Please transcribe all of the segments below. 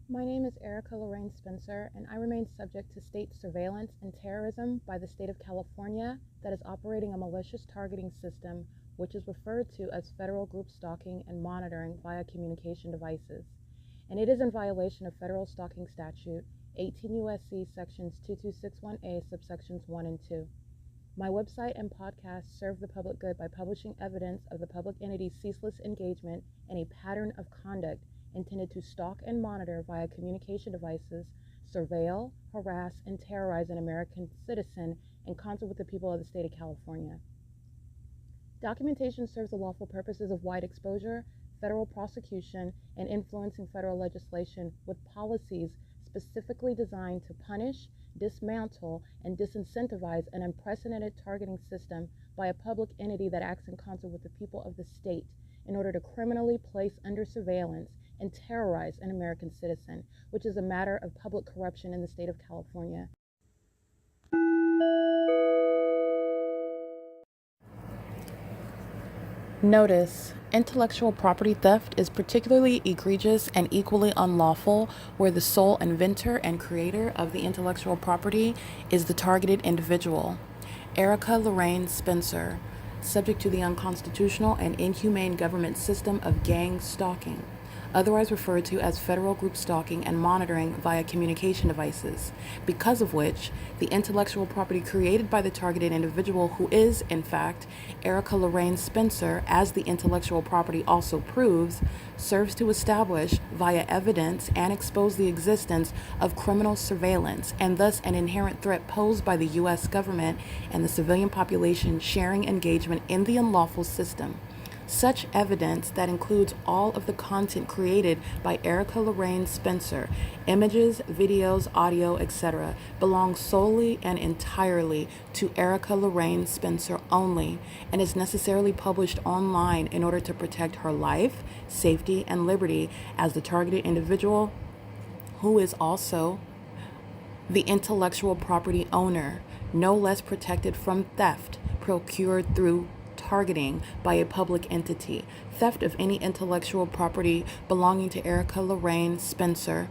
My name is Erica Lorraine Spencer, and I remain subject to state surveillance and terrorism by the state of California that is operating a malicious targeting system which is referred to as federal group stalking and monitoring via communication devices. And it is in violation of federal stalking statute 18 U.S.C. sections 2261A subsections 1 and 2. My website and podcast serve the public good by publishing evidence of the public entity's ceaseless engagement in a pattern of conduct intended to stalk and monitor via communication devices, surveil, harass, and terrorize an American citizen in concert with the people of the state of California. Documentation serves the lawful purposes of wide exposure, federal prosecution, and influencing federal legislation with policies specifically designed to punish, dismantle, and disincentivize an unprecedented targeting system by a public entity that acts in concert with the people of the state in order to criminally place under surveillance and terrorize an American citizen, which is a matter of public corruption in the state of California. Notice: intellectual property theft is particularly egregious and equally unlawful where the sole inventor and creator of the intellectual property is the targeted individual. Erica Lorraine Spencer, subject to the unconstitutional and inhumane government system of gang stalking, otherwise referred to as federal group stalking and monitoring via communication devices, because of which the intellectual property created by the targeted individual, who is, in fact, Erica Lorraine Spencer, as the intellectual property also proves, serves to establish via evidence and expose the existence of criminal surveillance and thus an inherent threat posed by the U.S. government and the civilian population sharing engagement in the unlawful system. Such evidence, that includes all of the content created by Erica Lorraine Spencer, images, videos, audio, etc., belongs solely and entirely to Erica Lorraine Spencer only and is necessarily published online in order to protect her life, safety, and liberty as the targeted individual, who is also the intellectual property owner, no less protected from theft procured through targeting by a public entity. Theft of any intellectual property belonging to Erica Lorraine Spencer,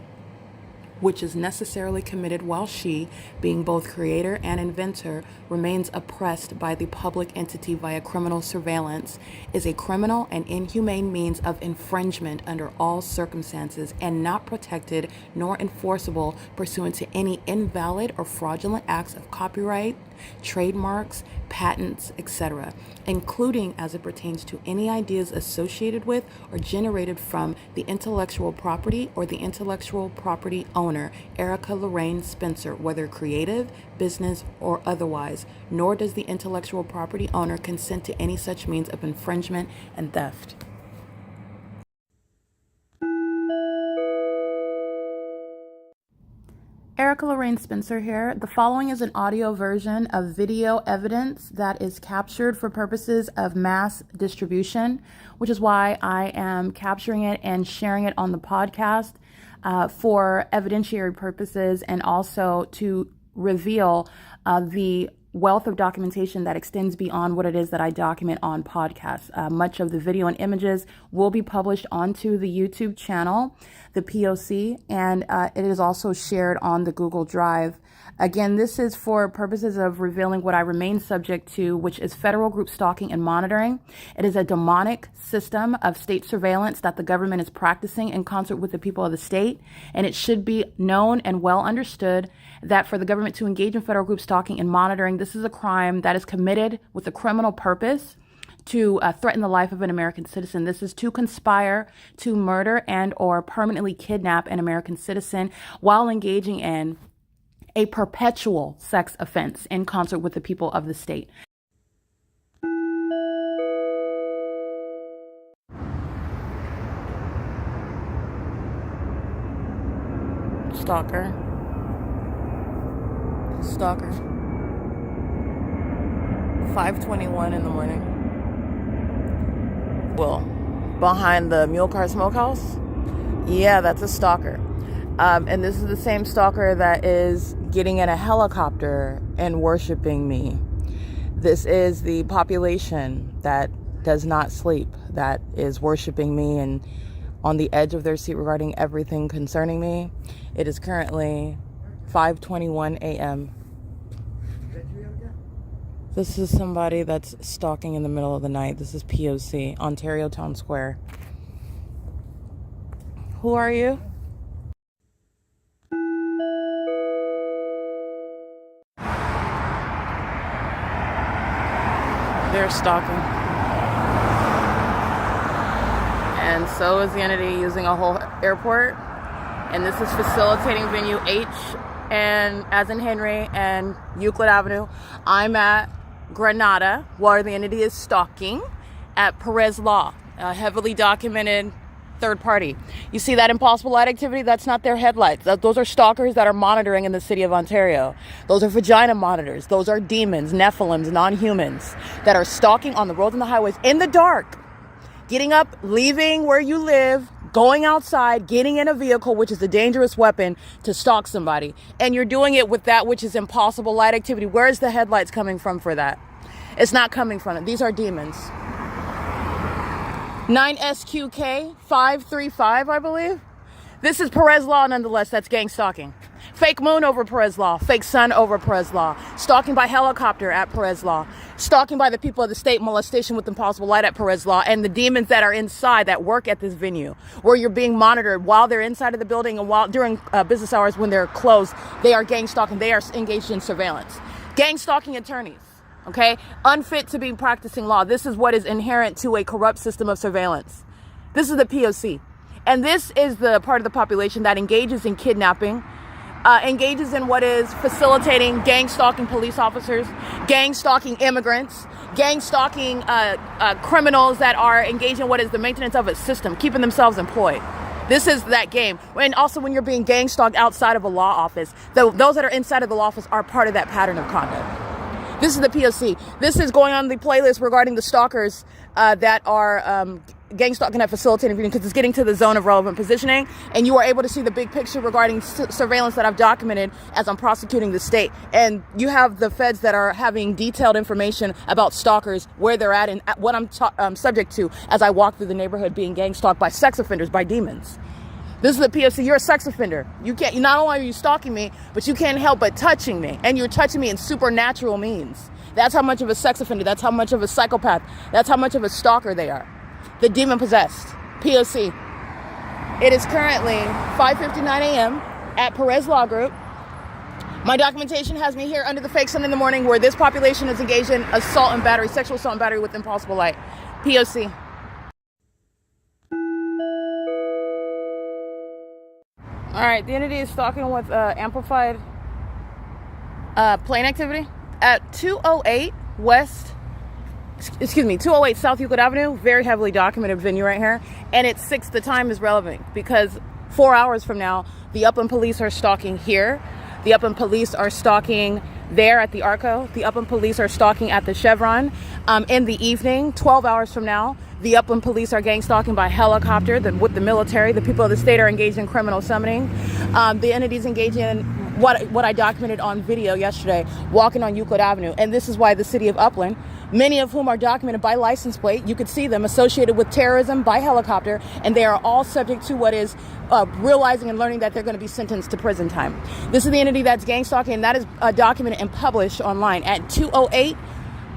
which is necessarily committed while she, being both creator and inventor, remains oppressed by the public entity via criminal surveillance, is a criminal and inhumane means of infringement under all circumstances and not protected nor enforceable pursuant to any invalid or fraudulent acts of copyright, trademarks, patents, etc., including as it pertains to any ideas associated with or generated from the intellectual property or the intellectual property owner, Erica Lorraine Spencer, whether creative, business, or otherwise, nor does the intellectual property owner consent to any such means of infringement and theft. Erica Lorraine Spencer here. The following is an audio version of video evidence that is captured for purposes of mass distribution, which is why I am capturing it and sharing it on the podcast for evidentiary purposes and also to reveal the wealth of documentation that extends beyond what it is that I document on podcasts. Much of the video and images will be published onto the YouTube channel, the P.O.C, and it is also shared on the Google Drive. Again, this is for purposes of revealing what I remain subject to, which is federal group stalking and monitoring. It is a demonic system of state surveillance that the government is practicing in concert with the people of the state, and it should be known and well understood that for the government to engage in federal group stalking and monitoring, this is a crime that is committed with a criminal purpose to threaten the life of an American citizen. This is to conspire to murder and or permanently kidnap an American citizen while engaging in a perpetual sex offense in concert with the people of the state. Stalker. 5:21 in the morning. Well, behind the Mule Car Smokehouse? Yeah, that's a stalker. And this is the same stalker that is getting in a helicopter and worshiping me. This is the population that does not sleep, that is worshiping me and on the edge of their seat regarding everything concerning me. It is currently 5:21 a.m. This is somebody that's stalking in the middle of the night. This is P.O.C, Ontario Town Square. Who are you? They're stalking. And so is the entity using a whole airport. And this is facilitating venue H, and as in Henry and Euclid Avenue. I'm at Granada, where the entity is stalking at Perez Law, a heavily documented third party. You see that impossible light activity? That's not their headlights. Those are stalkers that are monitoring in the city of Ontario. Those are vagina monitors. Those are demons, Nephilims, non-humans that are stalking on the roads and the highways in the dark, getting up, leaving where you live, going outside, getting in a vehicle, which is a dangerous weapon, to stalk somebody. And you're doing it with that which is impossible light activity. Where is the headlights coming from for that? It's not coming from it. These are demons. 9SQK 535, I believe. This is Perez Law, nonetheless. That's gang stalking. Fake moon over Perez Law. Fake sun over Perez Law. Stalking by helicopter at Perez Law. Stalking by the people of the state. Molestation with impossible light at Perez Law. And the demons that are inside that work at this venue, where you're being monitored while they're inside of the building and while during business hours when they're closed. They are gang stalking. They are engaged in surveillance. Gang stalking attorneys. Okay, unfit to be practicing law. This is what is inherent to a corrupt system of surveillance. This is the P.O.C. And this is the part of the population that engages in kidnapping, engages in what is facilitating gang stalking police officers, gang stalking immigrants, gang stalking criminals that are engaged in what is the maintenance of a system, keeping themselves employed. This is that game. And also when you're being gang stalked outside of a law office, those that are inside of the law office are part of that pattern of conduct. This is the P.O.C. This is going on the playlist regarding the stalkers that are gang stalking at facilitating because it's getting to the zone of relevant positioning, and you are able to see the big picture regarding surveillance that I've documented as I'm prosecuting the state. And you have the feds that are having detailed information about stalkers, where they're at, and what I'm subject to as I walk through the neighborhood being gang stalked by sex offenders, by demons. This is the P.O.C. You're a sex offender. You can't. Not only are you stalking me, but you can't help but touching me, and you're touching me in supernatural means. That's how much of a sex offender. That's how much of a psychopath. That's how much of a stalker they are. The demon possessed. P.O.C. It is currently 5:59 a.m. at Perez Law Group. My documentation has me here under the fake sun in the morning, where this population is engaged in assault and battery, sexual assault and battery with impossible light. P.O.C. All right, the entity is stalking with amplified plane activity at 208 208 South Euclid Avenue. Very heavily documented venue right here. And it's 6, the time is relevant because 4 hours from now, the Upland police are stalking here. The Upland police are stalking there at the Arco. The Upland police are stalking at the Chevron. In the evening, 12 hours from now, the Upland police are gang stalking by helicopter with the military. The people of the state are engaged in criminal summoning. The entities engaged in what I documented on video yesterday, walking on Euclid Avenue. And this is why the city of Upland, many of whom are documented by license plate, you could see them associated with terrorism by helicopter, and they are all subject to what is realizing and learning that they're going to be sentenced to prison time. This is the entity that's gang stalking, and that is documented and published online at 208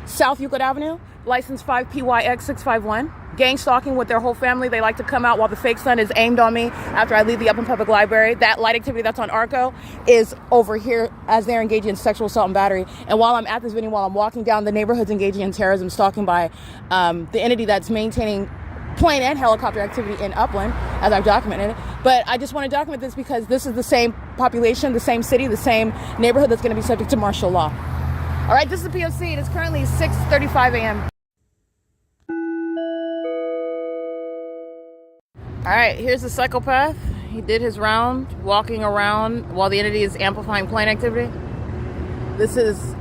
South Euclid Avenue, license 5PYX651. Gang stalking with their whole family. They like to come out while the fake sun is aimed on me after I leave the Upland Public Library. That light activity that's on Arco is over here as they're engaging in sexual assault and battery. And while I'm at this venue, while I'm walking down the neighborhoods engaging in terrorism, stalking by the entity that's maintaining plane and helicopter activity in Upland, as I've documented. But I just want to document this because this is the same population, the same city, the same neighborhood that's going to be subject to martial law. All right, this is the P.O.C. It is currently 6:35 a.m. All right, here's the psychopath. He did his round, walking around while the entity is amplifying plane activity. This is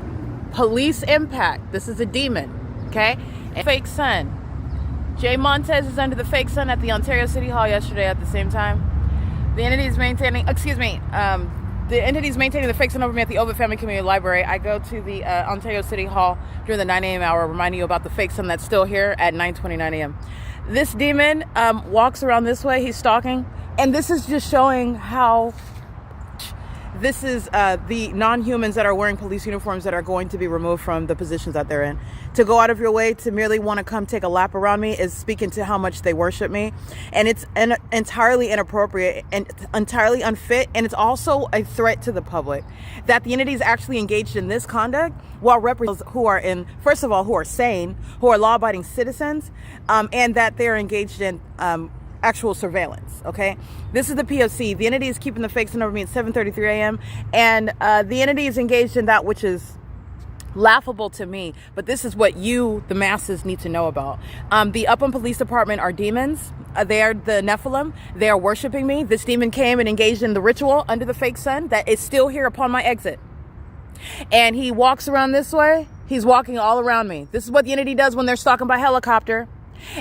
police impact. This is a demon, okay? And fake sun. Jay Montez is under the fake sun at the Ontario City Hall yesterday at the same time. The entity is maintaining, the entity is maintaining the fake sun over me at the Ovid Family Community Library. I go to the Ontario City Hall during the 9 a.m. hour, reminding you about the fake sun that's still here at 9:29 a.m. This demon walks around this way. He's stalking. And this is just showing how this is the non-humans that are wearing police uniforms that are going to be removed from the positions that they're in. To go out of your way to merely want to come take a lap around me is speaking to how much they worship me. And it's entirely inappropriate and entirely unfit. And it's also a threat to the public that the entity is actually engaged in this conduct while representing who are in, first of all, who are sane, who are law-abiding citizens, and that they're engaged in actual surveillance. Okay, this is the P.O.C. The entity is keeping the fakes over me at 7:33 a.m. and the entity is engaged in that which is laughable to me, but this is what you, the masses, need to know about. The Upland Police Department are demons. They are the Nephilim. They are worshiping me. This demon came and engaged in the ritual under the fake sun that is still here upon my exit. And he walks around this way. He's walking all around me. This is what the entity does when they're stalking by helicopter.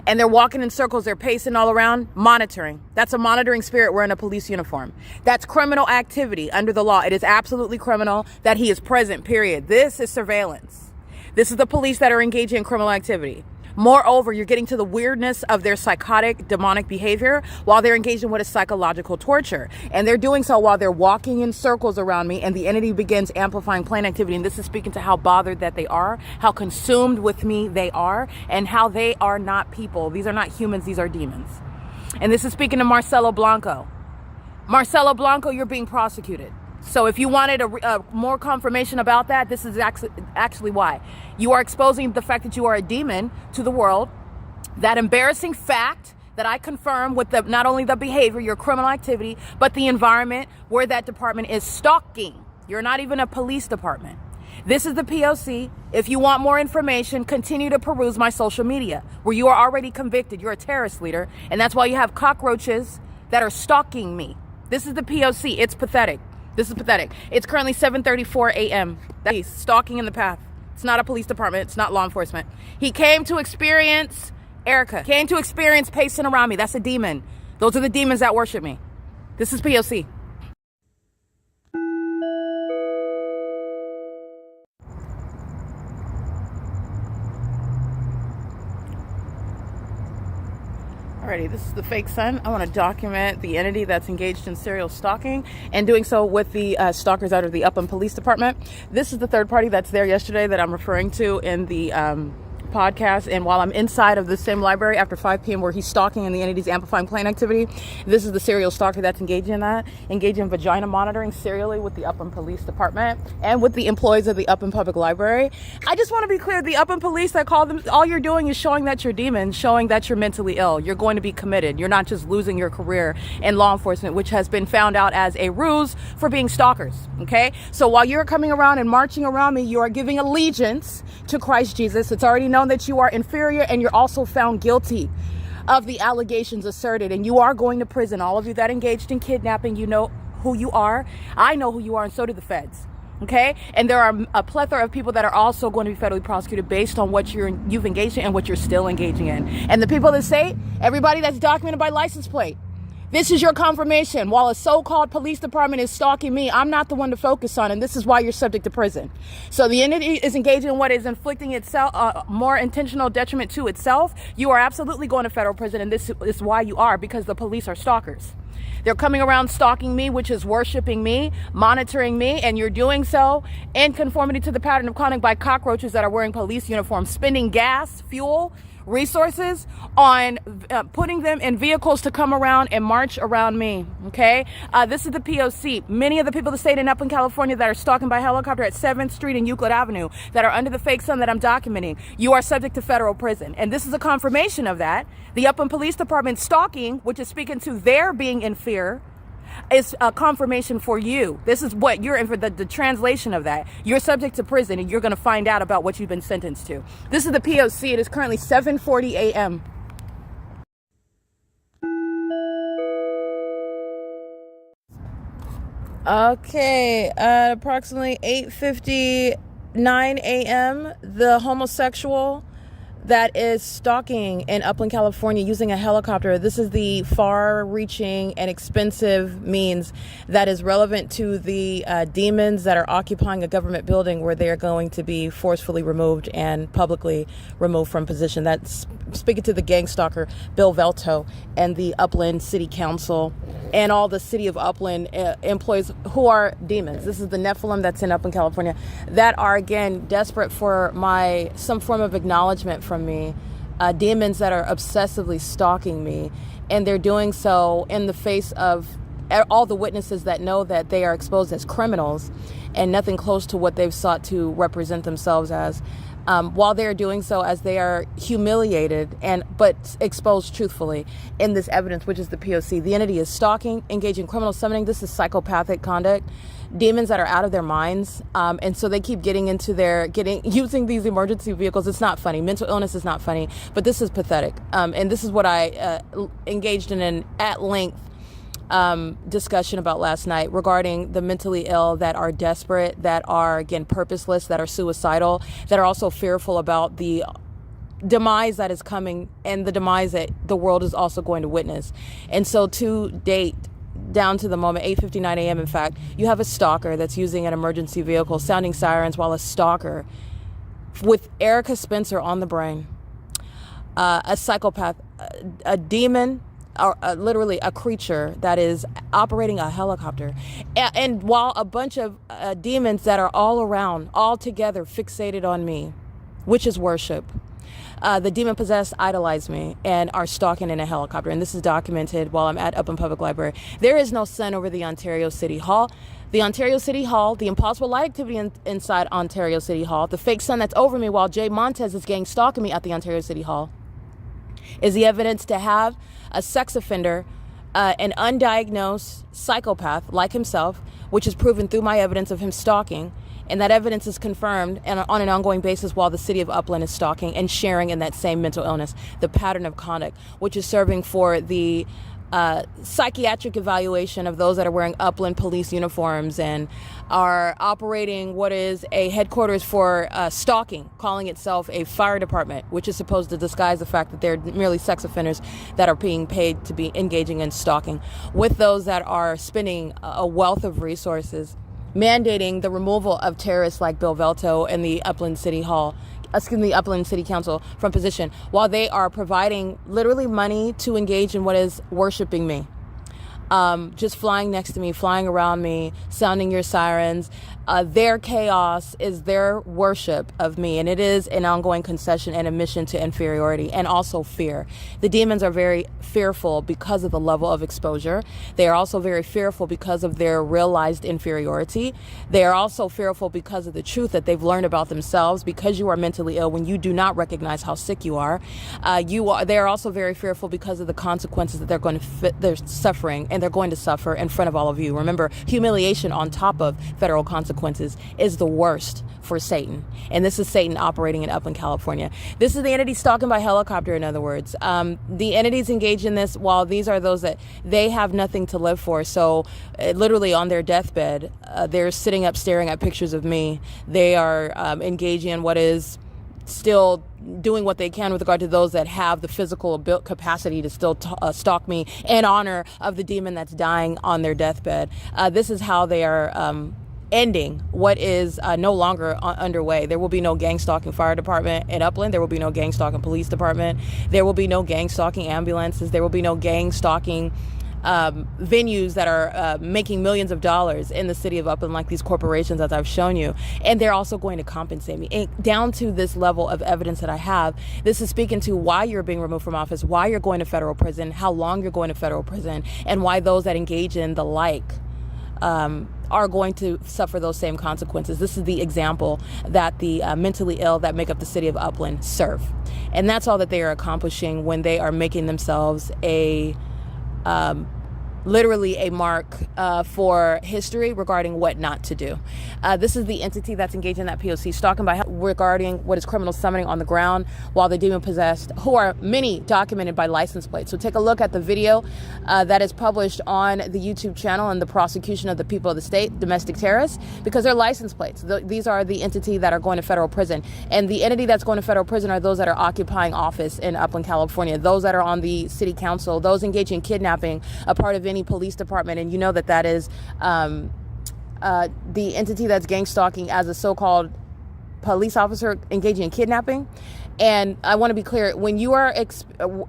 And they're walking in circles, they're pacing all around, monitoring. That's a monitoring spirit wearing a police uniform. That's criminal activity under the law. It is absolutely criminal that he is present, period. This is surveillance. This is the police that are engaging in criminal activity. Moreover, you're getting to the weirdness of their psychotic, demonic behavior while they're engaged in what is psychological torture. And they're doing so while they're walking in circles around me, and the entity begins amplifying plain activity. And this is speaking to how bothered that they are, how consumed with me they are, and how they are not people. These are not humans, these are demons. And this is speaking to Marcelo Blanco. Marcelo Blanco, you're being prosecuted. So if you wanted a more confirmation about that, this is actually why. You are exposing the fact that you are a demon to the world. That embarrassing fact that I confirm with not only the behavior, your criminal activity, but the environment where that department is stalking. You're not even a police department. This is the P.O.C. If you want more information, continue to peruse my social media, where you are already convicted. You're a terrorist leader, and that's why you have cockroaches that are stalking me. This is the P.O.C. It's pathetic. This is pathetic. It's currently 7:34 a.m. He's stalking in the path. It's not a police department. It's not law enforcement. He came to experience Erica. Came to experience pacing around me. That's a demon. Those are the demons that worship me. This is P.O.C. Alrighty, this is the fake sun. I want to document the entity that's engaged in serial stalking and doing so with the stalkers out of the Upland Police Department. This is the third party that's there yesterday that I'm referring to in the podcast. And while I'm inside of the same library after 5 p.m. where he's stalking and the entity's amplifying plain activity, this is the serial stalker that's engaged in that, engaged in vagina monitoring serially with the Upland Police Department and with the employees of the Upland Public Library. I just want to be clear, the Upland Police, I call them, all you're doing is showing that you're demons, showing that you're mentally ill. You're going to be committed. You're not just losing your career in law enforcement, which has been found out as a ruse for being stalkers, okay? So while you're coming around and marching around me, you are giving allegiance to Christ Jesus. It's already known that you are inferior, and you're also found guilty of the allegations asserted, and you are going to prison. All of you that engaged in kidnapping, you know who you are. I know who you are, and so do the feds. Okay, and there are a plethora of people that are also going to be federally prosecuted based on what you've engaged in and what you're still engaging in. And the people that say, everybody that's documented by license plate, this is your confirmation. While a so-called police department is stalking me, I'm not the one to focus on, and this is why you're subject to prison. So the entity is engaging in what is inflicting itself more intentional detriment to itself. You are absolutely going to federal prison, and this is why you are, because the police are stalkers. They're coming around stalking me, which is worshiping me, monitoring me, and you're doing so in conformity to the pattern of conduct by cockroaches that are wearing police uniforms, spending gas, fuel, resources on putting them in vehicles to come around and march around me. Okay, this is the P.O.C. Many of the people that stayed in Upland, California that are stalking by helicopter at 7th Street and Euclid Avenue that are under the fake sun that I'm documenting, you are subject to federal prison. And this is a confirmation of that. The Upland Police Department stalking, which is speaking to their being in fear, is a confirmation for you. This is what you're in for, the translation of that. You're subject to prison, and you're going to find out about what you've been sentenced to. This is the P.O.C. It is currently 7:40 a.m. Okay, at approximately 8:59 a.m., the homosexual that is stalking in Upland, California using a helicopter. This is the far-reaching and expensive means that is relevant to the demons that are occupying a government building where they are going to be forcefully removed and publicly removed from position. That's speaking to the gang stalker Bill Velto and the Upland City Council and all the city of Upland employees who are demons. This is the Nephilim that's in Upland, California, that are, again, desperate for some form of acknowledgement from me, demons that are obsessively stalking me, and they're doing so in the face of all the witnesses that know that they are exposed as criminals and nothing close to what they've sought to represent themselves as. While they're doing so, as they are humiliated but exposed truthfully in this evidence, which is the P.O.C. The entity is stalking, engaging in criminal summoning. This is psychopathic conduct. Demons that are out of their minds, and so they keep using these emergency vehicles. It's not funny. Mental illness is not funny, but this is pathetic. And this is what I engaged in an at-length discussion about last night regarding the mentally ill that are desperate, that are, again, purposeless, that are suicidal, that are also fearful about the demise that is coming and the demise that the world is also going to witness. And so to date, down to the moment, 8:59 a.m., in fact, you have a stalker that's using an emergency vehicle, sounding sirens, while a stalker with Erica Spencer on the brain, a psychopath, a demon, or literally a creature that is operating a helicopter. And while a bunch of demons that are all around, all together, fixated on me, which is worship. The demon-possessed idolize me and are stalking in a helicopter. And this is documented while I'm at Upland Public Library. There is no sun over the Ontario City Hall. The Ontario City Hall, the impossible light activity inside Ontario City Hall, the fake sun that's over me while Jay Montez's gang stalking me at the Ontario City Hall, is the evidence to have a sex offender, an undiagnosed psychopath like himself, which is proven through my evidence of him stalking. And that evidence is confirmed and on an ongoing basis while the city of Upland is stalking and sharing in that same mental illness, the pattern of conduct, which is serving for the psychiatric evaluation of those that are wearing Upland police uniforms and are operating what is a headquarters for stalking, calling itself a fire department, which is supposed to disguise the fact that they're merely sex offenders that are being paid to be engaging in stalking, with those that are spending a wealth of resources mandating the removal of terrorists like Bill Velto and the Upland City Council from position, while they are providing literally money to engage in what is worshiping me. Just flying next to me, flying around me, sounding your sirens. Their chaos is their worship of me, and it is an ongoing concession and admission to inferiority and also fear. The demons are very fearful because of the level of exposure. They are also very fearful because of their realized inferiority. They are also fearful because of the truth that they've learned about themselves. Because you are mentally ill, when you do not recognize how sick you are, they are also very fearful because of the consequences that they're suffering, and they're going to suffer in front of all of you. Remember, humiliation on top of federal consequences is the worst for Satan. And this is Satan operating in Upland, California. This is the entity stalking by helicopter, in other words. The entities engaged in this, while these are those that they have nothing to live for. So literally on their deathbed, they're sitting up staring at pictures of me. They are engaging in what is still doing what they can with regard to those that have the physical capacity to still stalk me in honor of the demon that's dying on their deathbed. This is how they are ending what is no longer underway. There will be no gang stalking fire department in Upland. There will be no gang stalking police department. There will be no gang stalking ambulances. There will be no gang stalking venues that are making millions of dollars in the city of Upland, like these corporations, as I've shown you. And they're also going to compensate me. And down to this level of evidence that I have, this is speaking to why you're being removed from office, why you're going to federal prison, how long you're going to federal prison, and why those that engage in the like are going to suffer those same consequences. This is the example that the mentally ill that make up the city of Upland serve. And that's all that they are accomplishing when they are making themselves a literally a mark for history regarding what not to do. This is the entity that's engaged in that P.O.C. stalking regarding what is criminal summoning on the ground while the demon possessed, who are many documented by license plates. So take a look at the video that is published on the YouTube channel and the prosecution of the people of the state, domestic terrorists, because they're license plates. These are the entity that are going to federal prison. And the entity that's going to federal prison are those that are occupying office in Upland, California, those that are on the city council, those engaged in kidnapping, a part of any police department. And you know that is the entity that's gang stalking as a so-called police officer engaging in kidnapping. And I want to be clear, when you are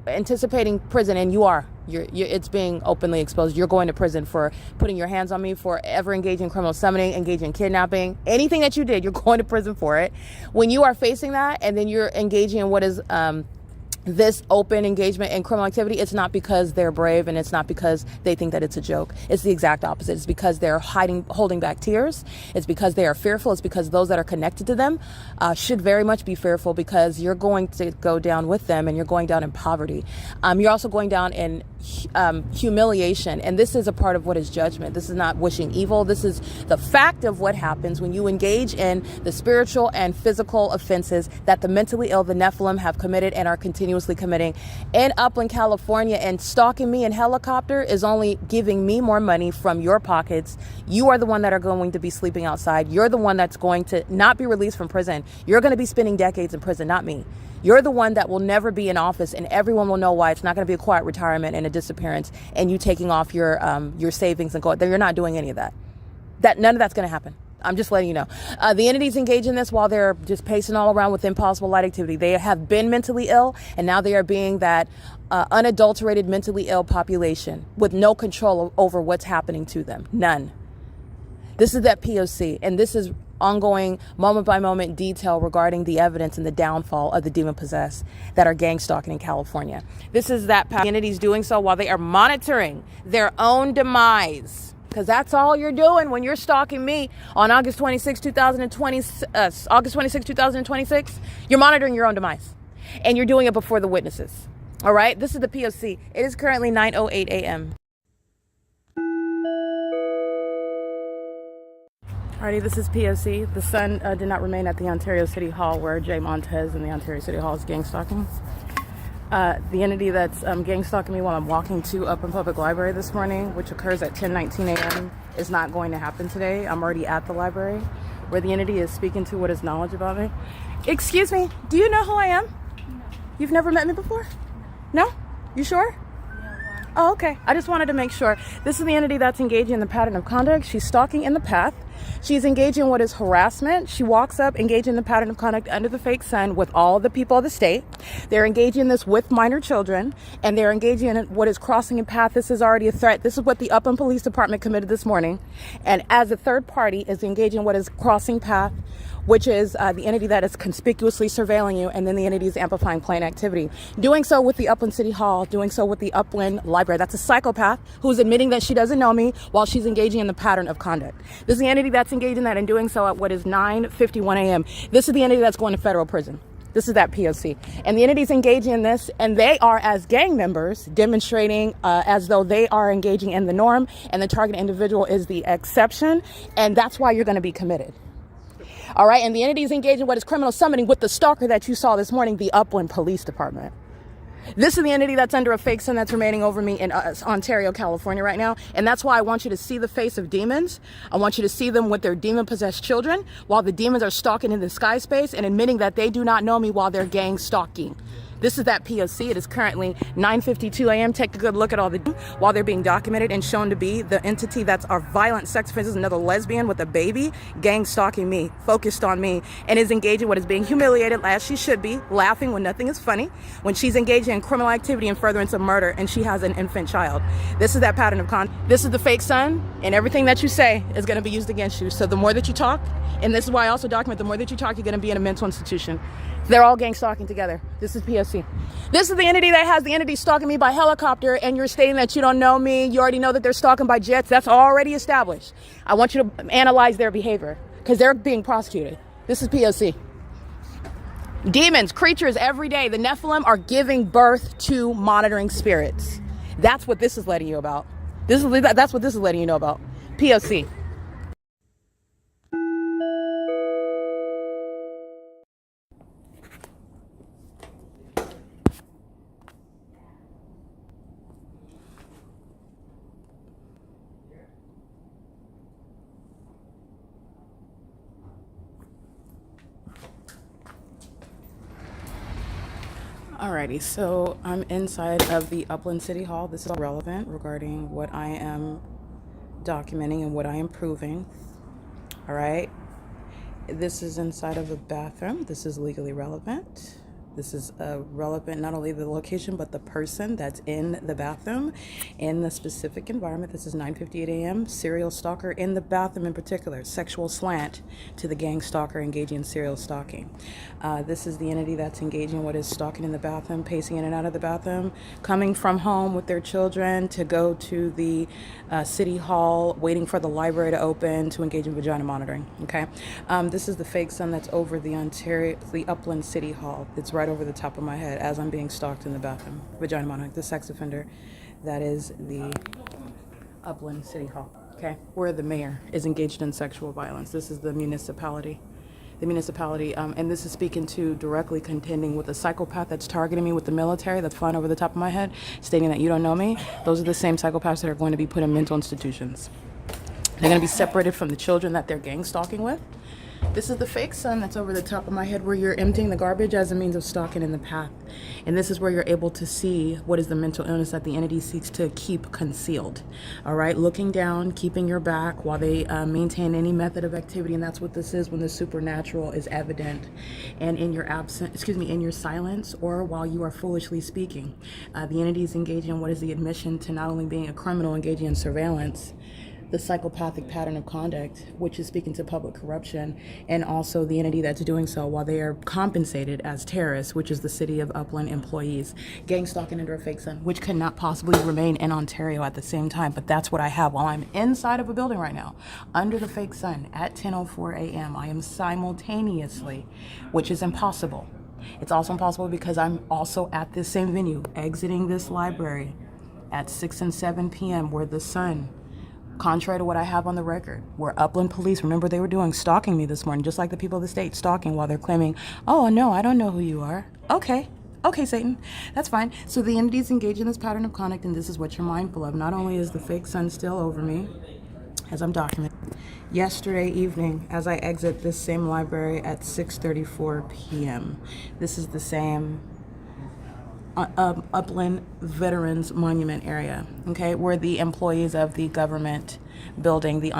anticipating prison, and it's being openly exposed, you're going to prison for putting your hands on me, for ever engaging in criminal summoning, engaging in kidnapping, anything that you did, you're going to prison for it. When you are facing that, and then you're engaging in what is this open engagement in criminal activity, it's not because they're brave, and it's not because they think that it's a joke. It's the exact opposite. It's because they're holding back tears. It's because they are fearful. It's because those that are connected to them should very much be fearful, because you're going to go down with them, and you're going down in poverty. You're also going down in humiliation, and this is a part of what is judgment. This is not wishing evil. This is the fact of what happens when you engage in the spiritual and physical offenses that the mentally ill, the Nephilim, have committed and are continuously committing in Upland, California. And stalking me in helicopter is only giving me more money from your pockets. You are the one that are going to be sleeping outside. You're the one that's going to not be released from prison. You're going to be spending decades in prison, not me. You're the one that will never be in office, and everyone will know why. It's not going to be a quiet retirement and a disappearance and you taking off your savings and going. You're not doing any of that. None of that's going to happen. I'm just letting you know. The entities engage in this while they're just pacing all around with impossible light activity. They have been mentally ill, and now they are being that unadulterated mentally ill population with no control over what's happening to them. None. This is that P.O.C., and this is ongoing moment by moment detail regarding the evidence and the downfall of the demon possessed that are gang stalking in California. This is that entities doing so while they are monitoring their own demise, because that's all you're doing when you're stalking me on August 26, 2026. You're monitoring your own demise, and you're doing it before the witnesses. All right, this is the P.O.C. It is currently 9:08 a.m. Alrighty, this is P.O.C. The sun did not remain at the Ontario City Hall, where Jay Montez in the Ontario City Hall is gang stalking. The entity that's gang stalking me while I'm walking to Upland Public Library this morning, which occurs at 10:19 a.m., is not going to happen today. I'm already at the library, where the entity is speaking to what is knowledge about me. Excuse me, do you know who I am? No. You've never met me before? No? You sure? Oh, okay. I just wanted to make sure. This is the entity that's engaging in the pattern of conduct. She's stalking in the path. She's engaging in what is harassment. She walks up, engaging in the pattern of conduct under the fake sun with all the people of the state. They're engaging in this with minor children, and they're engaging in what is crossing a path. This is already a threat. This is what the Upland Police Department committed this morning. And as a third party is engaging in what is crossing path, which is the entity that is conspicuously surveilling you, and then the entity is amplifying plain activity. Doing so with the Upland City Hall, doing so with the Upland Library. That's a psychopath who's admitting that she doesn't know me while she's engaging in the pattern of conduct. This is the entity that's engaged in that and doing so at what is 9:51 a.m. This is the entity that's going to federal prison. This is that P.O.C. And the entities engaging in this, and they are, as gang members, demonstrating as though they are engaging in the norm, and the target individual is the exception, and that's why you're going to be committed. All right, and the entity is engaged in what is criminal summoning with the stalker that you saw this morning, the Upland Police Department. This is the entity that's under a fake sun that's remaining over me in Ontario, California right now. And that's why I want you to see the face of demons. I want you to see them with their demon-possessed children while the demons are stalking in the sky space and admitting that they do not know me while they're gang stalking. This is that P.O.C. It is currently 9:52 a.m. Take a good look at all the while they're being documented and shown to be the entity that's our violent sex offenses, another lesbian with a baby, gang stalking me, focused on me, and is engaged in what is being humiliated, as she should be, laughing when nothing is funny, when she's engaged in criminal activity and furtherance of murder, and she has an infant child. This is that pattern of conduct. This is the fake sun, and everything that you say is going to be used against you. So the more that you talk, and this is why I also document, the more that you talk, you're going to be in a mental institution. They're all gang stalking together. This is P.O.C. This is the entity that has the entity stalking me by helicopter, and you're stating that you don't know me. You already know that they're stalking by jets. That's already established. I want you to analyze their behavior because they're being prosecuted. This is P.O.C. Demons, creatures every day. The Nephilim are giving birth to monitoring spirits. That's what this is letting you about. That's what this is letting you know about. P.O.C. Alrighty, so I'm inside of the Upland City Hall. This is relevant regarding what I am documenting and what I am proving. All right, this is inside of a bathroom. This is legally relevant. This is relevant, not only the location, but the person that's in the bathroom in the specific environment. This is 9:58 a.m. Serial stalker in the bathroom in particular. Sexual slant to the gang stalker engaging in serial stalking. This is the entity that's engaging what is stalking in the bathroom, pacing in and out of the bathroom, coming from home with their children to go to the city hall, waiting for the library to open to engage in vagina monitoring. Okay, this is the fake sun that's over the Upland City Hall. It's right over the top of my head as I'm being stalked in the bathroom. Vagina monitoring, the sex offender. That is the Upland City Hall. Okay, where the mayor is engaged in sexual violence. This is the municipality. And this is speaking to directly contending with a psychopath that's targeting me with the military that's flying over the top of my head, stating that you don't know me. Those are the same psychopaths that are going to be put in mental institutions. They're going to be separated from the children that they're gang stalking with. This is the fake sun that's over the top of my head where you're emptying the garbage as a means of stalking in the path. And this is where you're able to see what is the mental illness that the entity seeks to keep concealed. All right, looking down, keeping your back while they maintain any method of activity. And that's what this is when the supernatural is evident. And in your in your silence or while you are foolishly speaking. The entity is engaging in what is the admission to not only being a criminal engaging in surveillance, the psychopathic pattern of conduct, which is speaking to public corruption, and also the entity that's doing so while they are compensated as terrorists, which is the City of Upland employees, gang stalking under a fake sun, which cannot possibly remain in Ontario at the same time. But that's what I have while I'm inside of a building right now, under the fake sun at 10:04 a.m. I am simultaneously, which is impossible. It's also impossible because I'm also at this same venue, exiting this library at 6 and 7 p.m. where the sun, contrary to what I have on the record, where Upland police, remember they were doing stalking me this morning, just like the people of the state stalking while they're claiming, oh no, I don't know who you are. Okay, Satan, that's fine. So the entities engage in this pattern of conduct, and this is what you're mindful of. Not only is the fake sun still over me, as I'm documenting, yesterday evening, as I exit this same library at 6:34 p.m., this is the same Upland Veterans Monument area, okay, where the employees of the government building, the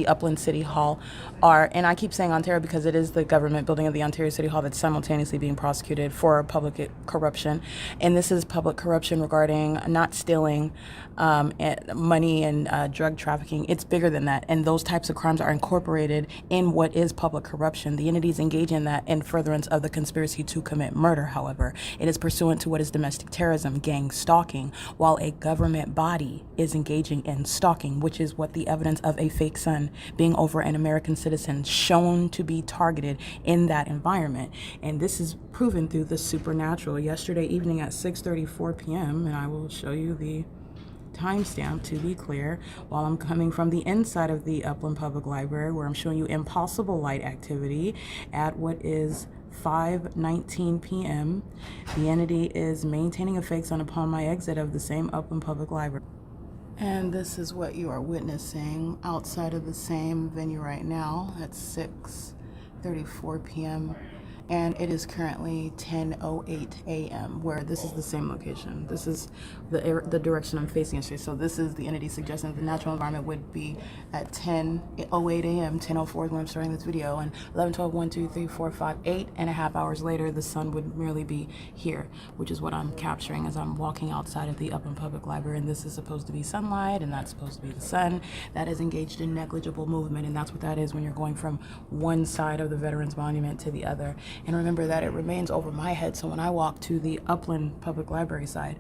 Upland City Hall, are, and I keep saying Ontario because it is the government building of the Ontario City Hall that's simultaneously being prosecuted for public corruption. And this is public corruption regarding not stealing money and drug trafficking. It's bigger than that, and those types of crimes are incorporated in what is public corruption. The entities engage in that in furtherance of the conspiracy to commit murder. However, it is pursuant to what is domestic terrorism, gang stalking, while a government body is engaging in stalking, which is what the evidence of a fake sun being over an American citizen shown to be targeted in that environment. And this is proven through the supernatural. Yesterday evening at 6:34 p.m., and I will show you the timestamp to be clear, while I'm coming from the inside of the Upland Public Library, where I'm showing you impossible light activity at what is 5:19 p.m. The entity is maintaining a fake sun upon my exit of the same Upland Public Library. And this is what you are witnessing outside of the same venue right now at 6:34 p.m. And it is currently 10:08 a.m. where this is the same location. This is the direction I'm facing yesterday. So this is the entity suggesting that the natural environment would be at 10:08 a.m. 10:04 is when I'm starting this video, and 11, 12, 1, 2, 3, 4, 5, 8.5 hours later, the sun would merely be here, which is what I'm capturing as I'm walking outside of the Upland Public Library. And this is supposed to be sunlight, and that's supposed to be the sun that is engaged in negligible movement, and that's what that is when you're going from one side of the Veterans Monument to the other. And remember that it remains over my head, so when I walk to the Upland Public Library side,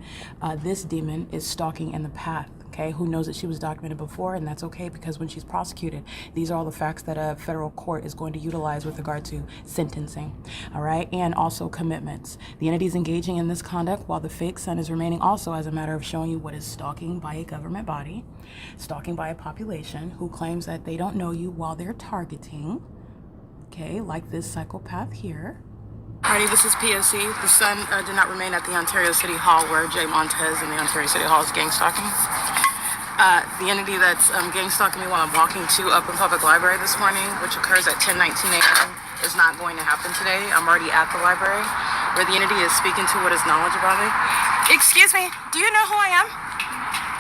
this demon is stalking in the path, Okay, who knows that she was documented before, and that's okay because when she's prosecuted, these are all the facts that a federal court is going to utilize with regard to sentencing, all right, and also commitments. The entity is engaging in this conduct while the fake son is remaining also as a matter of showing you what is stalking by a government body, stalking by a population who claims that they don't know you while they're targeting, okay, like this psychopath here. Alrighty, this is P.O.C. The son did not remain at the Ontario City Hall where Jay Montez in the Ontario City Hall is gang stalking. The entity that's gang stalking me while I'm walking to Upland Public Library this morning, which occurs at 10:19 a.m., is not going to happen today. I'm already at the library where the entity is speaking to what is knowledge about it. Excuse me, do you know who I am?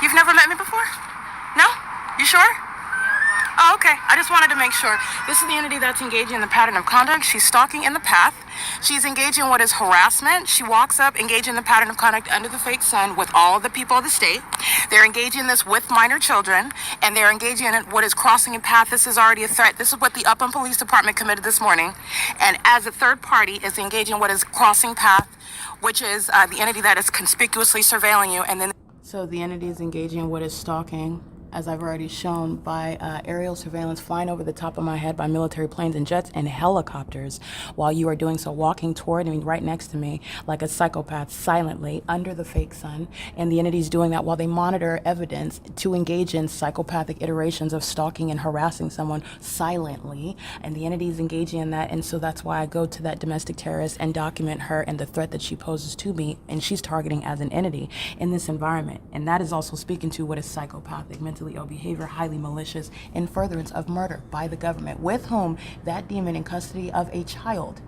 You've never met me before? No? You sure? Oh, okay. I just wanted to make sure. This is the entity that's engaging in the pattern of conduct. She's stalking in the path. She's engaging in what is harassment. She walks up, engaging in the pattern of conduct under the fake sun with all of the people of the state. They're engaging in this with minor children, and they're engaging in what is crossing a path. This is already a threat. This is what the Upland Police Department committed this morning. And as a third party is engaging in what is crossing path, which is the entity that is conspicuously surveilling you. And then so the entity is engaging in what is stalking, as I've already shown, by aerial surveillance flying over the top of my head by military planes and jets and helicopters while you are doing so, walking toward me, right next to me, like a psychopath, silently, under the fake sun. And the entity's doing that while they monitor evidence to engage in psychopathic iterations of stalking and harassing someone silently. And the entity is engaging in that, and so that's why I go to that domestic terrorist and document her and the threat that she poses to me, and she's targeting as an entity in this environment. And that is also speaking to what is psychopathic, mentally ill behavior, highly malicious, in furtherance of murder by the government, with whom that demon in custody of a child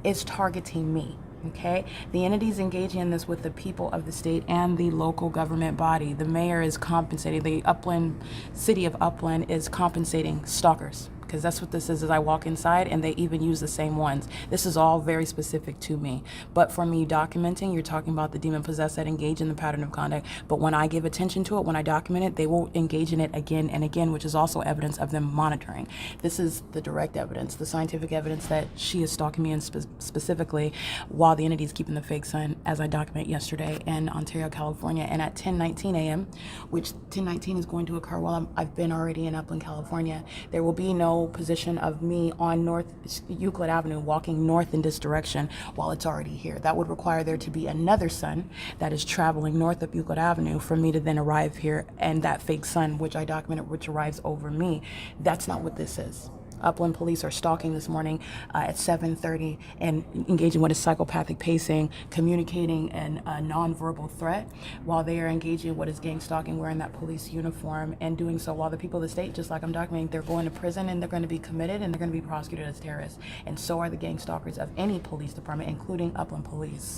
is targeting me. Okay, the entities engaging in this with the people of the state and the local government body. The mayor is compensating, the city of Upland is compensating stalkers, because that's what this is. As I walk inside, and they even use the same ones. This is all very specific to me. But for me documenting, you're talking about the demon possessed that engage in the pattern of conduct. But when I give attention to it, when I document it, they will engage in it again and again, which is also evidence of them monitoring. This is the direct evidence, the scientific evidence that she is stalking me, and specifically while the entity is keeping the fake sun, as I document yesterday in Ontario, California, and at 10:19 a.m., which 10:19 is going to occur while I've been already in Upland, California. There will be no position of me on North Euclid Avenue walking north in this direction while it's already here. That would require there to be another sun that is traveling north of Euclid Avenue for me to then arrive here, and that fake sun, which I documented, which arrives over me. That's not what this is. Upland police are stalking this morning at 7:30 and engaging with a psychopathic pacing, communicating a nonverbal threat while they are engaging in what is gang stalking, wearing that police uniform, and doing so while the people of the state, just like I'm documenting, they're going to prison and they're going to be committed and they're going to be prosecuted as terrorists. And so are the gang stalkers of any police department, including Upland Police.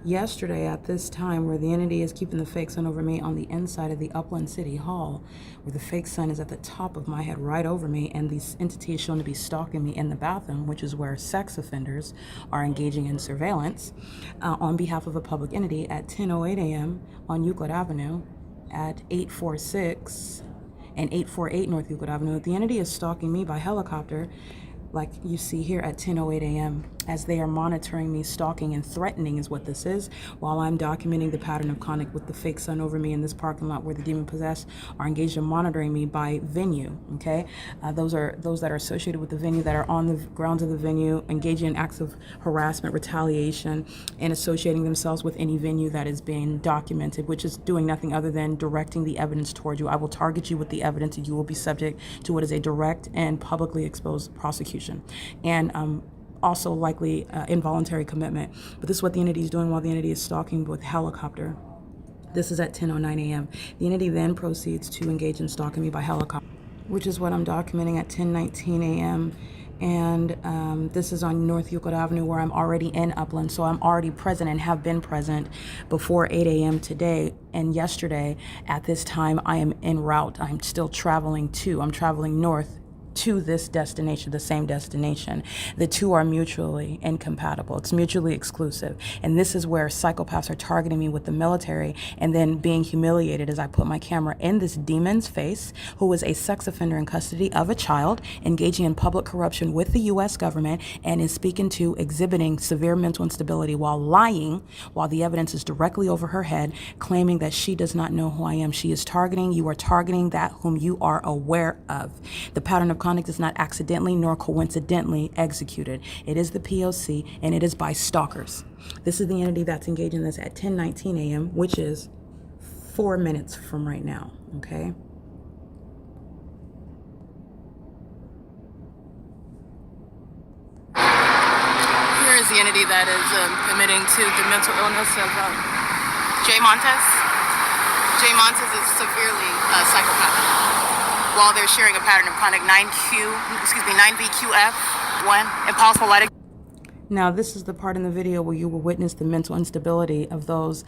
Yesterday at this time, where the entity is keeping the fake sun over me on the inside of the Upland City Hall, where the fake sun is at the top of my head right over me, and this entity is shown to be stalking me in the bathroom, which is where sex offenders are engaging in surveillance on behalf of a public entity at 10:08 a.m. on Euclid Avenue, at 846 and 848 North Euclid Avenue. The entity is stalking me by helicopter, like you see here, at 10:08 a.m. as they are monitoring me, stalking and threatening is what this is, while I'm documenting the pattern of conduct with the fake sun over me in this parking lot where the demon possessed are engaged in monitoring me by venue. Okay, those are those that are associated with the venue, that are on the grounds of the venue, engaging in acts of harassment, retaliation, and associating themselves with any venue that is being documented, which is doing nothing other than directing the evidence toward you. I will target you with the evidence, and you will be subject to what is a direct and publicly exposed prosecution, and also likely involuntary commitment. But this is what the entity is doing while the entity is stalking with helicopter. This is at 10:09 a.m. The entity then proceeds to engage in stalking me by helicopter, which is what I'm documenting at 10:19 a.m. And this is on North Euclid Avenue, where I'm already in Upland, so I'm already present and have been present before 8 a.m. today and yesterday. At this time, I am en route. I'm still traveling I'm traveling north to this destination, the same destination. The two are mutually incompatible. It's mutually exclusive. And this is where psychopaths are targeting me with the military and then being humiliated as I put my camera in this demon's face, who is a sex offender in custody of a child, engaging in public corruption with the U.S. government, and is speaking to, exhibiting severe mental instability while lying, while the evidence is directly over her head, claiming that she does not know who I am. She is targeting, you are targeting that whom you are aware of. The pattern of conduct is not accidentally nor coincidentally executed. It is the P.O.C. and it is by stalkers. This is the entity that's engaged in this at 10:19 a.m., which is 4 minutes from right now, okay? Here is the entity that is admitting to the mental illness of Jay Montes. Jay Montes is severely psychopathic. While they're sharing a pattern of conduct 9BQF1, impossible light. Now, this is the part in the video where you will witness the mental instability of those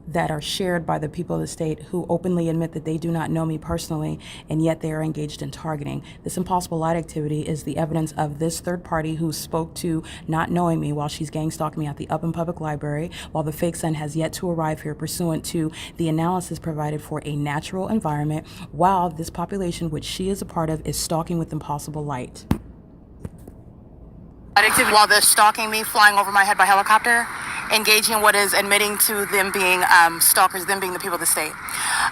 that are shared by the people of the state who openly admit that they do not know me personally, and yet they are engaged in targeting. This impossible light activity is the evidence of this third party who spoke to not knowing me while she's gang stalking me at the Upland Public Library, while the fake son has yet to arrive here pursuant to the analysis provided for a natural environment, while this population, which she is a part of, is stalking with impossible light. While they're stalking me, flying over my head by helicopter, engaging in what is admitting to them being stalkers, them being the people of the state.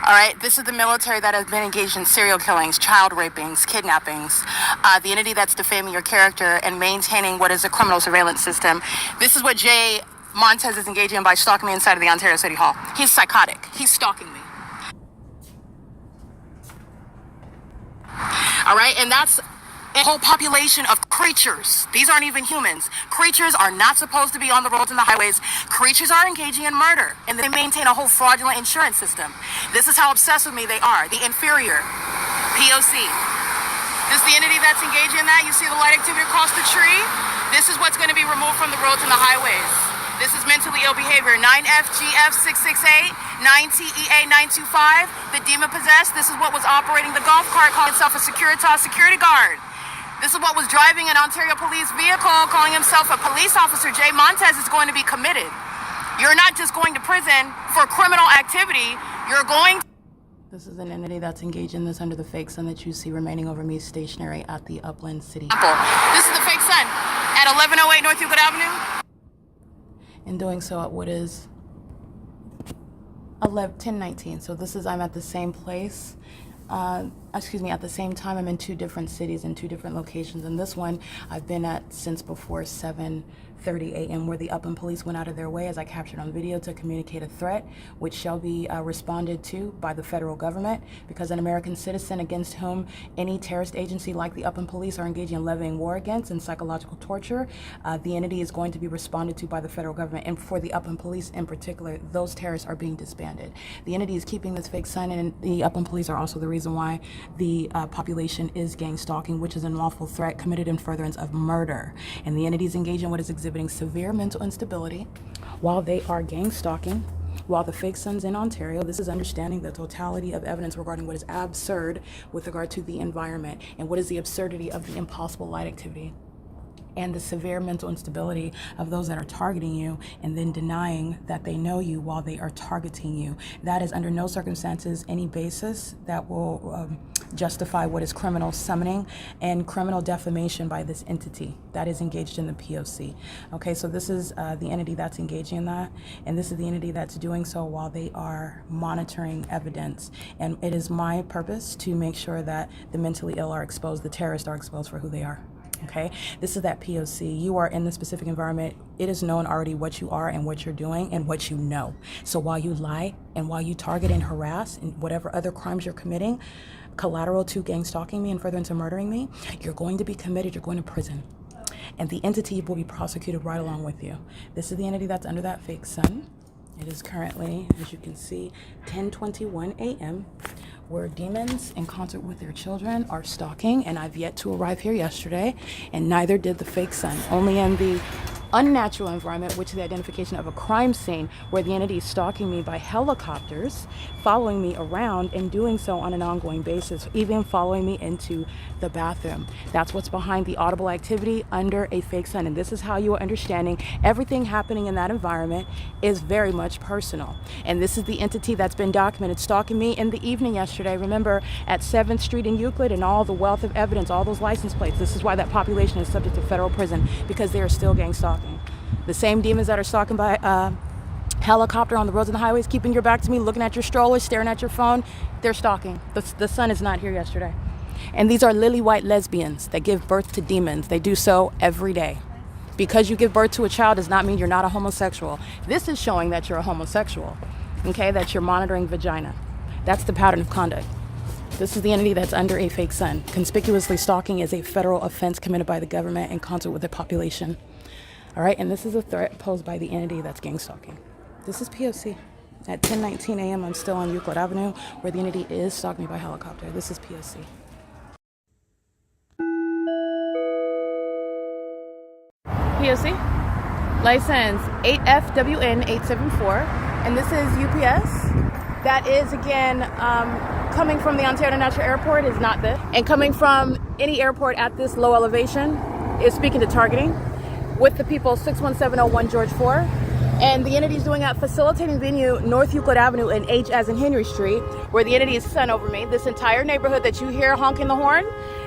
All right, this is the military that has been engaged in serial killings, child rapings, kidnappings, the entity that's defaming your character and maintaining what is a criminal surveillance system. This is what Jay Montes is engaging in by stalking me inside of the Ontario City Hall. He's psychotic. He's stalking me. All right, and that's a whole population of creatures. These aren't even humans. Creatures are not supposed to be on the roads and the highways. Creatures are engaging in murder, and they maintain a whole fraudulent insurance system. This is how obsessed with me they are. The inferior, P.O.C. This is the entity that's engaging in that. You see the light activity across the tree? This is what's going to be removed from the roads and the highways. This is mentally ill behavior. 9FGF668, 9TEA925, the demon possessed. This is what was operating the golf cart, calling itself a Securitas security guard. This is what was driving an Ontario police vehicle, calling himself a police officer. Jay Montes is going to be committed. You're not just going to prison for criminal activity. You're going to... This is an entity that's engaged in this under the fake sun that you see remaining over me stationary at the Upland City. This is the fake sun at 1108 North Euclid Avenue. In doing so at what is 10:19. So this is, I'm at the same place. At the same time, I'm in two different cities and two different locations. And this one I've been at since before 7:30 a.m. where the Upland police went out of their way, as I captured on video, to communicate a threat which shall be responded to by the federal government, because an American citizen against whom any terrorist agency like the Upland police are engaging in levying war against and psychological torture, the entity is going to be responded to by the federal government. And for the Upland police in particular, those terrorists are being disbanded. The entity is keeping this fake sign, and the Upland police are also the reason why the population is gang stalking, which is an unlawful threat committed in furtherance of murder. And the entity is engaging in what is exhibiting severe mental instability while they are gang stalking, while the fake son's in Ontario. This is understanding the totality of evidence regarding what is absurd with regard to the environment and what is the absurdity of the impossible light activity and the severe mental instability of those that are targeting you and then denying that they know you while they are targeting you. That is under no circumstances any basis that will justify what is criminal summoning and criminal defamation by this entity that is engaged in the P.O.C. Okay, so this is the entity that's engaging in that, and this is the entity that's doing so while they are monitoring evidence. And it is my purpose to make sure that the mentally ill are exposed, the terrorists are exposed for who they are. Okay, this is that P.O.C. You are in the specific environment. It is known already what you are and what you're doing and what you know. So while you lie and while you target and harass and whatever other crimes you're committing, collateral to gang stalking me and further into murdering me, you're going to be committed, you're going to prison. And the entity will be prosecuted right along with you. This is the entity that's under that fake sun. It is currently, as you can see, 10:21 a.m. where demons in concert with their children are stalking, and I've yet to arrive here yesterday, and neither did the fake son. Only in the unnatural environment, which is the identification of a crime scene where the entity is stalking me by helicopters, following me around, and doing so on an ongoing basis, even following me into the bathroom. That's what's behind the audible activity under a fake sun. And this is how you are understanding everything happening in that environment is very much personal. And this is the entity that's been documented stalking me in the evening yesterday. Remember, at 7th Street in Euclid, and all the wealth of evidence, all those license plates. This is why that population is subject to federal prison, because they are still gang stalking. The same demons that are stalking by helicopter on the roads and the highways, keeping your back to me, looking at your stroller, staring at your phone, they're stalking. The sun is not here yesterday. And these are lily white lesbians that give birth to demons. They do so every day. Because you give birth to a child does not mean you're not a homosexual. This is showing that you're a homosexual, okay? That you're monitoring vagina. That's the pattern of conduct. This is the entity that's under a fake sun. Conspicuously stalking is a federal offense committed by the government in concert with the population. All right, and this is a threat posed by the entity that's gang stalking. This is P.O.C. At 10:19 a.m., I'm still on Euclid Avenue, where the entity is stalking me by helicopter. This is P.O.C. P.O.C. License 8FWN874, and this is UPS. That is, again, coming from the Ontario International Airport is not this. And coming from any airport at this low elevation is speaking to targeting with the people 61701 George 4. And the entity is doing at facilitating venue North Euclid Avenue and H as in Henry Street, where the entity is sun over me. This entire neighborhood that you hear honking the horn,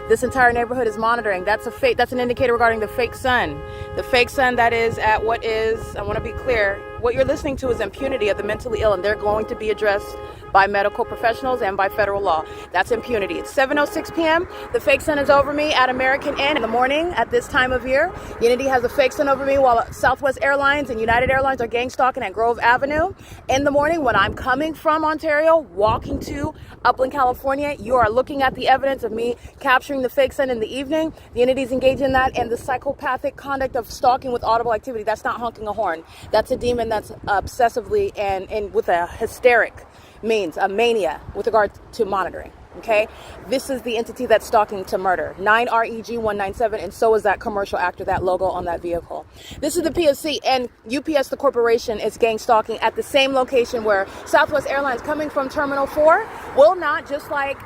this entire neighborhood is monitoring. That's an indicator regarding the fake sun. The fake sun that is at what is, I want to be clear, what you're listening to is impunity of the mentally ill, and they're going to be addressed by medical professionals and by federal law. That's impunity. It's 7:06 p.m. The fake sun is over me at American Inn in the morning at this time of year. The entity has a fake sun over me while Southwest Airlines and United Airlines are gang stalking at Grove Avenue. In the morning when I'm coming from Ontario, walking to Upland, California, you are looking at the evidence of me capturing the fake sun in the evening. The entity is engaged in that, and the psychopathic conduct of stalking with audible activity. That's not honking a horn. That's a demon that's obsessively and with a hysteric means, a mania with regard to monitoring. Okay, this is the entity that's stalking to murder. 9REG197, and so is that commercial actor, that logo on that vehicle. This is the P.O.C. and UPS, the corporation, is gang stalking at the same location where Southwest Airlines coming from Terminal 4 will not, just like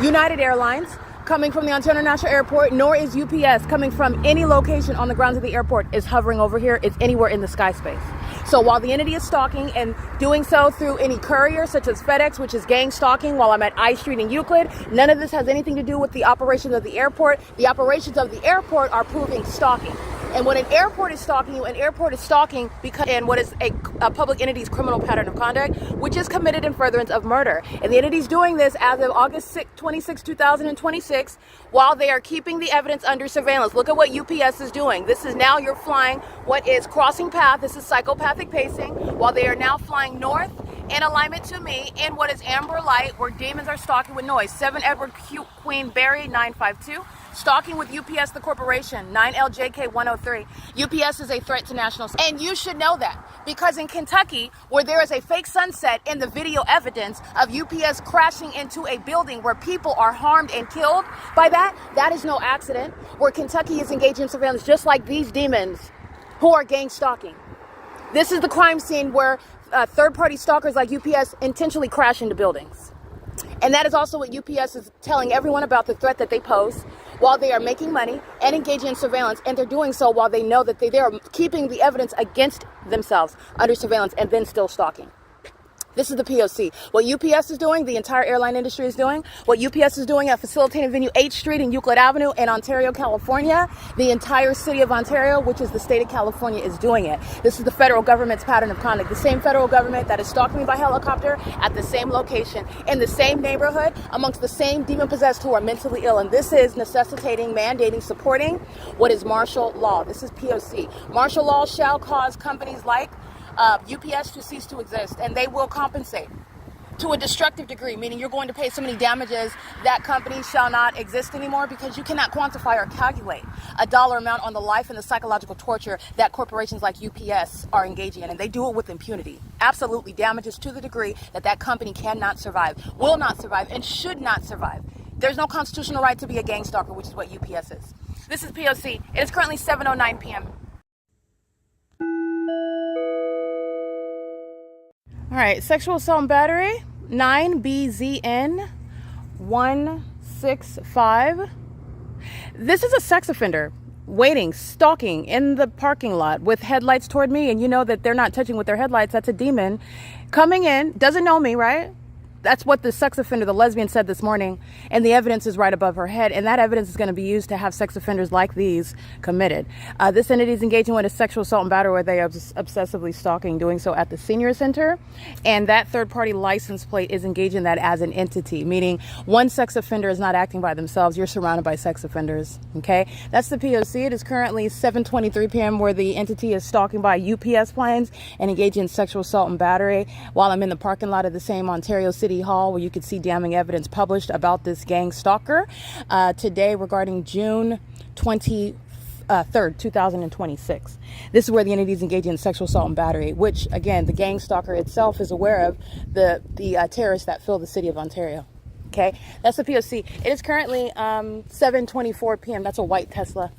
United Airlines coming from the Ontario International Airport, nor is UPS coming from any location on the grounds of the airport is hovering over here, is anywhere in the sky space. So while the entity is stalking and doing so through any courier such as FedEx, which is gang stalking while I'm at I Street in Euclid, none of this has anything to do with the operations of the airport. The operations of the airport are proving stalking. And when an airport is stalking you, an airport is stalking because in what is a public entity's criminal pattern of conduct, which is committed in furtherance of murder. And the entity's doing this as of August 26, 2026, while they are keeping the evidence under surveillance. Look at what UPS is doing. This is now you're flying what is crossing path. This is psychopathic pacing, while they are now flying north in alignment to me in what is amber light, where demons are stalking with noise. 7 Edward Queen Barry 952. Stalking with UPS, the corporation, 9LJK103. UPS is a threat to national security. And you should know that, because in Kentucky, where there is a fake sunset in the video evidence of UPS crashing into a building where people are harmed and killed by that is no accident. Where Kentucky is engaged in surveillance, just like these demons who are gang stalking. This is the crime scene where third-party stalkers like UPS intentionally crash into buildings. And that is also what UPS is telling everyone about the threat that they pose while they are making money and engaging in surveillance. And they're doing so while they know that they are keeping the evidence against themselves under surveillance and then still stalking. This is the P.O.C. What UPS is doing, the entire airline industry is doing. What UPS is doing at facilitating venue 8th Street and Euclid Avenue in Ontario, California. The entire city of Ontario, which is the state of California, is doing it. This is the federal government's pattern of conduct. The same federal government that is stalking me by helicopter at the same location, in the same neighborhood, amongst the same demon-possessed who are mentally ill. And this is necessitating, mandating, supporting what is martial law. This is P.O.C. Martial law shall cause companies like UPS to cease to exist, and they will compensate to a destructive degree, meaning you're going to pay so many damages that company shall not exist anymore, because you cannot quantify or calculate a dollar amount on the life and the psychological torture that corporations like UPS are engaging in, and they do it with impunity. Absolutely, damages to the degree that that company cannot survive, will not survive, and should not survive. There's no constitutional right to be a gang stalker, which is what UPS is. This is P.O.C. It is currently 7:09 p.m. All right, sexual assault and battery, 9BZN 165. This is a sex offender waiting, stalking in the parking lot with headlights toward me. And you know that they're not touching with their headlights. That's a demon coming in, doesn't know me, right? That's what the sex offender, the lesbian, said this morning. And the evidence is right above her head. And that evidence is going to be used to have sex offenders like these committed. This entity is engaging with a sexual assault and battery where they are obsessively stalking, doing so at the senior center. And that third-party license plate is engaging that as an entity, meaning one sex offender is not acting by themselves. You're surrounded by sex offenders, okay? That's the P.O.C. It is currently 7:23 p.m. where the entity is stalking by UPS planes and engaging in sexual assault and battery while I'm in the parking lot of the same Ontario City Hall, where you could see damning evidence published about this gang stalker today regarding June 23rd, 2026. This is where the entity is engaging in sexual assault and battery, which, again, the gang stalker itself is aware of the terrorists that fill the city of Ontario. Okay, that's the P.O.C. It is currently 7:24 p.m. That's a white Tesla.